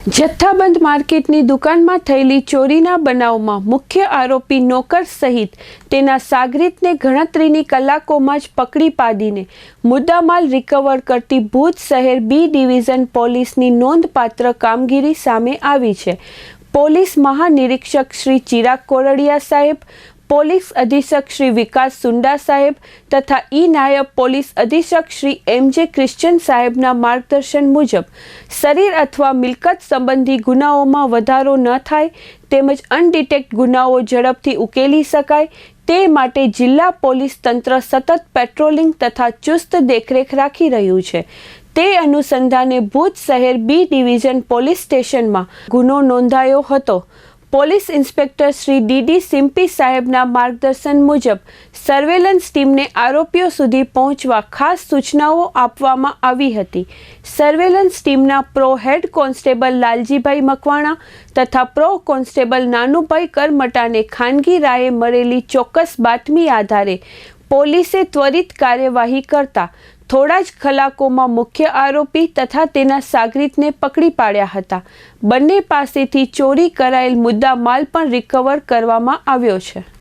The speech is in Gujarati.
જથ્થાબંધ માર્કેટની દુકાનમાં થયેલી ચોરીના બનાવમાં મુખ્ય આરોપી નોકર સહિત તેના સાગરીતને ગણતરીની કલાકોમાં જ પકડી પાડીને મુદ્દામાલ રિકવર કરતી ભુજ શહેર બી ડિવિઝન પોલીસની નોંધપાત્ર કામગીરી સામે આવી છે. પોલીસ મહાનિરીક્ષક શ્રી ચિરાગ કોરડિયા સાહેબ, પોલીસ અધિક્ષક શ્રી વિકાસ સુંડા સાહેબ તથા નાયબ પોલીસ અધિક્ષક શ્રી એમ.જે. ક્રિશ્ચન સાહેબના માર્ગદર્શન મુજબ શરીર અથવા મિલકત સંબંધી ગુનાઓમાં વધારો ન થાય તેમજ અનડિટેક્ટ ગુનાઓ ઝડપથી ઉકેલી શકાય તે માટે જિલ્લા પોલીસ તંત્ર સતત પેટ્રોલિંગ તથા ચુસ્ત દેખરેખ રાખી રહ્યું છે. તે અનુસંધાને ભુજ શહેર બી ડિવિઝન પોલીસ સ્ટેશનમાં ગુનો નોંધાયો હતો. પોલીસ ઇન્સ્પેક્ટર શ્રી ડી સિમ્પી સાહેબના માર્ગદર્શન મુજબ સર્વેલન્સ ટીમને આરોપીઓ સુધી પહોંચવા ખાસ સૂચનાઓ આપવામાં આવી હતી. સર્વેલન્સ ટીમના પ્રો હેડ કોન્સ્ટેબલ લાલજીભાઈ મકવાણા તથા પ્રો કોન્સ્ટેબલ નાનુભાઈ કરમટાને ખાનગી રાયે મળેલી ચોક્કસ બાતમી આધારે પોલીસે ત્વરિત કાર્યવાહી કરતા થોડા જ કલાકોમાં મુખ્ય આરોપી તથા તેના સાગરીતને પકડી પાડ્યા હતા. બંને પાસેથી ચોરી કરાયેલ મુદ્દા માલ પણ રિકવર કરવામાં આવ્યો છે.